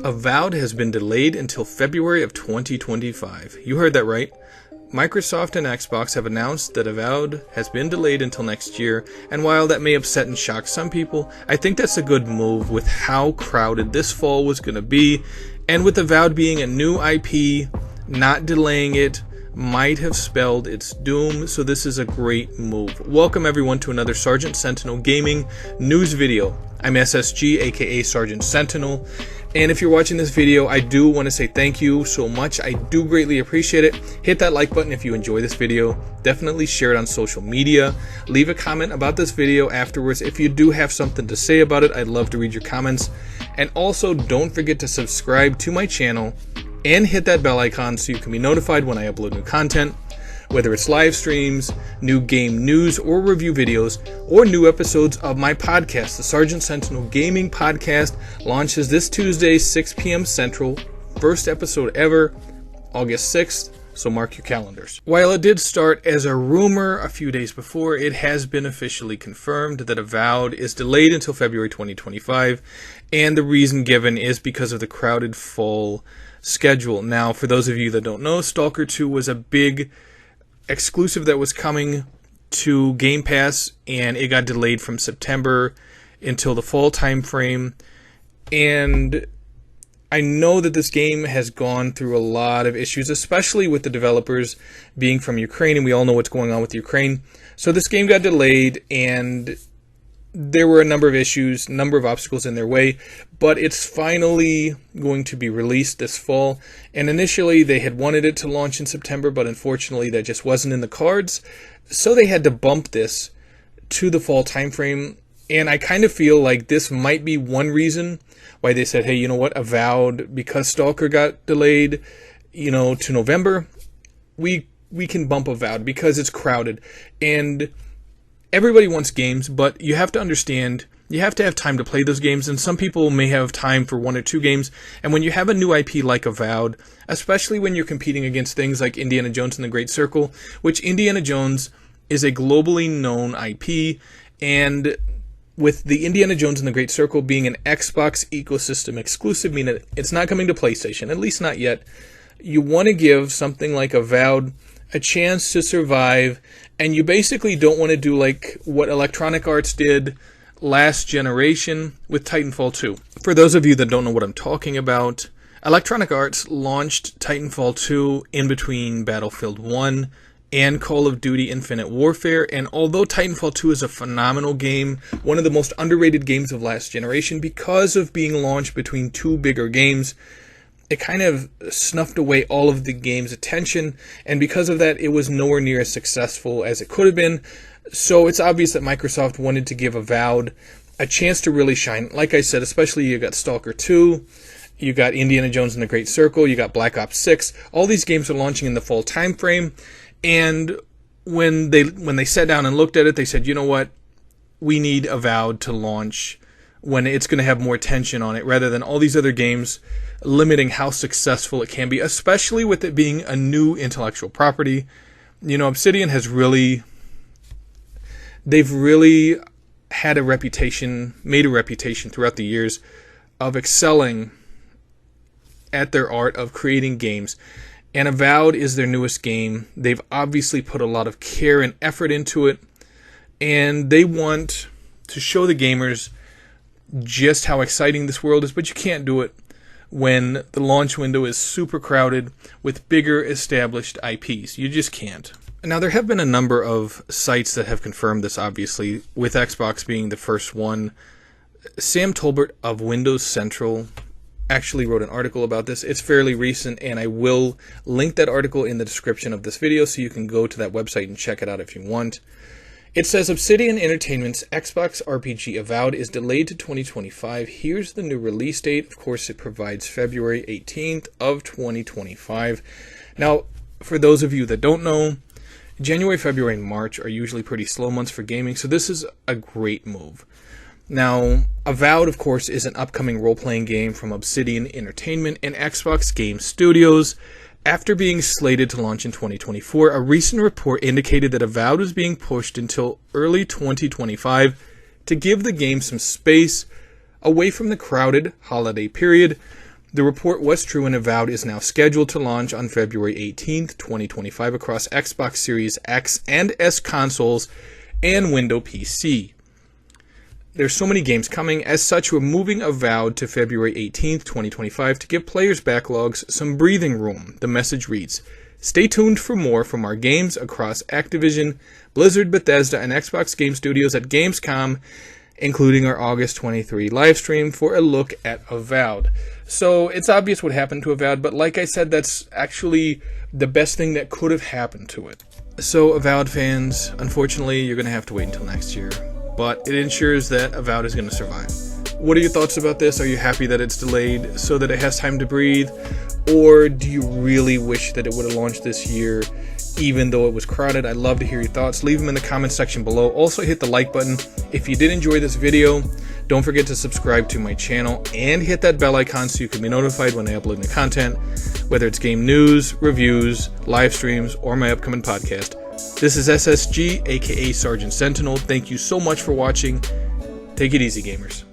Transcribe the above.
Avowed has been delayed until February of 2025. You heard that right. Microsoft and Xbox have announced that Avowed has been delayed until next year, and while that may upset and shock some people, I think that's a good move with how crowded this fall was going to be, and with Avowed being a new IP, not delaying it might have spelled its doom, so this is a great move. Welcome everyone to another Sergeant Sentinel Gaming news video. I'm SSG, aka Sergeant Sentinel, and if you're watching this video, I do want to say thank you so much. I do greatly appreciate it. Hit that like button if you enjoy this video. Definitely share it on social media. Leave a comment about this video afterwards. If you do have something to say about it, I'd love to read your comments. And also, don't forget to subscribe to my channel and hit that bell icon so you can be notified when I upload new content, whether it's live streams, new game news or review videos, or new episodes of my podcast. The Sergeant Sentinel Gaming Podcast launches this Tuesday, 6 p.m. Central. First episode ever, August 6th, so mark your calendars. While it did start as a rumor a few days before, it has been officially confirmed that Avowed is delayed until February 2025, and the reason given is because of the crowded fall schedule. Now, for those of you that don't know, S.T.A.L.K.E.R 2 was a big exclusive that was coming to Game Pass, and it got delayed from September until the fall time frame. And I know that this game has gone through a lot of issues, especially with the developers being from Ukraine, and we all know what's going on with Ukraine. So this game got delayed, and there were a number of issues, number of obstacles in their way, but it's finally going to be released this fall. And initially they had wanted it to launch in September, but unfortunately that just wasn't in the cards. So they had to bump this to the fall timeframe. And I kind of feel like this might be one reason why they said, hey, you know what, Avowed, because S.T.A.L.K.E.R got delayed, to November, we can bump Avowed because it's crowded. And everybody wants games, but you have to understand, you have to have time to play those games, and some people may have time for one or two games. And when you have a new IP like Avowed, especially when you're competing against things like Indiana Jones and the Great Circle, which Indiana Jones is a globally known IP, and with the Indiana Jones and the Great Circle being an Xbox ecosystem exclusive, meaning it's not coming to PlayStation, at least not yet, you want to give something like Avowed a chance to survive, and you basically don't want to do like what Electronic Arts did last generation with Titanfall 2. For those of you that don't know what I'm talking about, Electronic Arts launched Titanfall 2 in between Battlefield 1 and Call of Duty Infinite Warfare, and although Titanfall 2 is a phenomenal game, one of the most underrated games of last generation because of being launched between two bigger games, it kind of snuffed away all of the game's attention, and because of that, it was nowhere near as successful as it could have been. So it's obvious that Microsoft wanted to give Avowed a chance to really shine. Like I said, especially you got S.T.A.L.K.E.R 2, you got Indiana Jones and the Great Circle, you got Black Ops 6. All these games are launching in the fall time frame, and when they sat down and looked at it, they said, you know what, we need Avowed to launch when it's going to have more attention on it, rather than all these other games limiting how successful it can be, especially with it being a new intellectual property. Obsidian has they've really had a reputation, made a reputation throughout the years of excelling at their art of creating games. And Avowed is their newest game. They've obviously put a lot of care and effort into it, and they want to show the gamers just how exciting this world is, but you can't do it when the launch window is super crowded with bigger established IPs. You just can't. Now, there have been a number of sites that have confirmed this, obviously, with Xbox being the first one. Sam Tolbert of Windows Central actually wrote an article about this. It's fairly recent, and I will link that article in the description of this video so you can go to that website and check it out if you want. It says Obsidian Entertainment's Xbox RPG Avowed is delayed to 2025. Here's the new release date. Of course, it provides February 18th of 2025. Now, for those of you that don't know, January, February, and March are usually pretty slow months for gaming, so this is a great move. Now, Avowed, of course, is an upcoming role-playing game from Obsidian Entertainment and Xbox Game Studios. After being slated to launch in 2024, a recent report indicated that Avowed was being pushed until early 2025 to give the game some space away from the crowded holiday period. The report was true, and Avowed is now scheduled to launch on February 18th, 2025 across Xbox Series X and S consoles and Windows PC. There's so many games coming. As such, we're moving Avowed to February 18th, 2025 to give players' backlogs some breathing room. The message reads, "Stay tuned for more from our games across Activision, Blizzard, Bethesda, and Xbox Game Studios at Gamescom, including our August 23 livestream for a look at Avowed." So it's obvious what happened to Avowed, but like I said, that's actually the best thing that could have happened to it. So Avowed fans, unfortunately, you're going to have to wait until next year, but it ensures that Avowed is going to survive. What are your thoughts about this? Are you happy that it's delayed so that it has time to breathe? Or do you really wish that it would have launched this year, even though it was crowded? I'd love to hear your thoughts. Leave them in the comment section below. Also hit the like button. If you did enjoy this video, don't forget to subscribe to my channel and hit that bell icon so you can be notified when I upload new content, whether it's game news, reviews, live streams, or my upcoming podcast. This is SSG, aka Sergeant Sentinel. Thank you so much for watching. Take it easy, gamers.